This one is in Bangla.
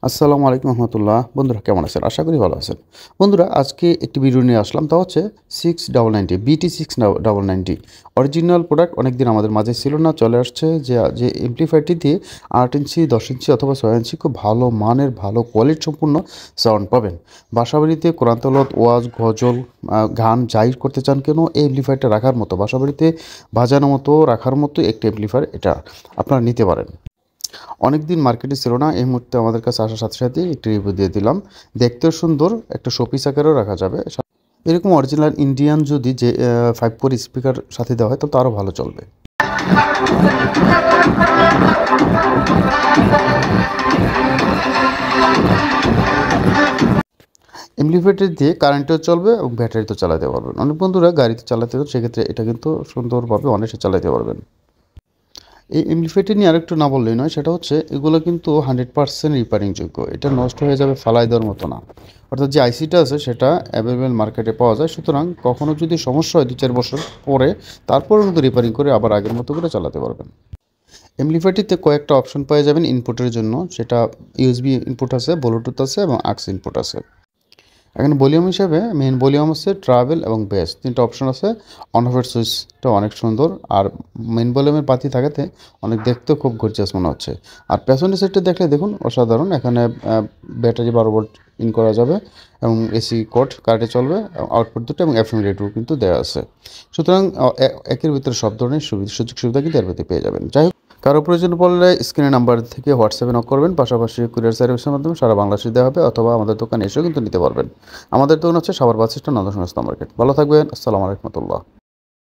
আসসালামু আলাইকুম রহমতুল্লাহ। বন্ধুরা কেমন আছেন? আশা করি ভালো আছেন। বন্ধুরা আজকে একটি ভিডিও নিয়ে আসলাম, তা হচ্ছে 690 BT690 অরিজিনাল প্রোডাক্ট। অনেকদিন আমাদের মাঝে ছিল না, চলে আসছে। যে এমপ্লিফায়ারটি দিয়ে 8 ইঞ্চি 10 ইঞ্চি অথবা 6 ইঞ্চি খুব ভালো মানের ভালো কোয়ালিটি সম্পূর্ণ সাউন্ড পাবেন। বাসাবাড়িতে কোরআন তেলাওয়াত, ওয়াজ, গজল, গান যাই করতে চান কেন এই এমপ্লিফায়ারটা রাখার মতো, বাসাবাড়িতে বাজানোর মতো রাখার মতো একটি এমপ্লিফায়ার এটা আপনারা নিতে পারেন। অনেক দিন মার্কেটে ছিল না, এই মুহূর্তে আমাদের কাছে আসার সাথে সাথেই একটি রিভিউ দিয়ে দিলাম। দেখতেও সুন্দর, একটা শোপিস আকারেও রাখা যাবে। এরকম অরিজিনাল ইন্ডিয়ান যদি যে 5 স্পিকার সাথে দেওয়া হয় তবে তো আরও ভালো চলবে। এমপ্লিফায়ার দিয়ে কারেন্টেও চলবে এবং ব্যাটারিতেও চালাতে পারবেন। অনেক বন্ধুরা গাড়িতে চালাতে চান, সেক্ষেত্রে এটা কিন্তু সুন্দরভাবে অনায়াসে চালাতে পারবেন। এই এমপ্লিফায়ারটি নিয়ে আরেকটু না বললেই নয়, সেটা হচ্ছে এগুলো কিন্তু 100% রিপেয়ারিং যোগ্য। এটা নষ্ট হয়ে যাবে, ফালাই দেওয়ার মতো না। অর্থাৎ যে আইসিটা আছে সেটা অ্যাভেলেবেল মার্কেটে পাওয়া যায়। সুতরাং কখনও যদি সমস্যা হয় 2-4 বছর পরে, তারপরেও কিন্তু রিপেয়ারিং করে আবার আগের মতো করে চালাতে পারবেন। এমপ্লিফায়ারটিতে কয়েকটা অপশন পেয়ে যাবেন ইনপুটের জন্য। সেটা ইউএসবি ইনপুট আছে, ব্লুটুথ আছে এবং আক্স ইনপুট আছে। এখানে ভলিউম হিসাবে মেইন ভলিউম আছে, ট্রাভেল এবং বেস, তিনটা অপশন আছে। অন অফের সুইচটা অনেক সুন্দর, আর মেইন ভলিউমের বাতি থাকাতে অনেক দেখতেও খুব গর্জিয়াস মনে হচ্ছে। আর পেছনের সেটটা দেখলে দেখুন অসাধারণ। এখানে ব্যাটারি 12 ভোল্ট ইন করা যাবে এবং এসি কোড কারেন্টে চলবে, আউটপুট দুটো এবং এফএম রেডিও কিন্তু দেওয়া আছে। সুতরাং একের ভিতরে সব ধরনের সুযোগ সুবিধা কিন্তু এর ভিতরে পেয়ে যাবেন। যাই হোক, কারো প্রয়োজন পড়লে স্ক্রিনের নাম্বার থেকে হোয়াটসঅ্যাপে নক করবেন। পাশাপাশি কুরিয়ার সার্ভিসের মাধ্যমে সারা বাংলাদেশে দেওয়া হবে, অথবা আমাদের দোকানে এসেও কিন্তু নিতে পারবেন। আমাদের দোকান হচ্ছে সাভার বাস স্ট্যান্ড, নন্দন সংস্থা মার্কেট। ভালো থাকবেন। আসসালামু আলাইকুম রহমতুল্লাহ।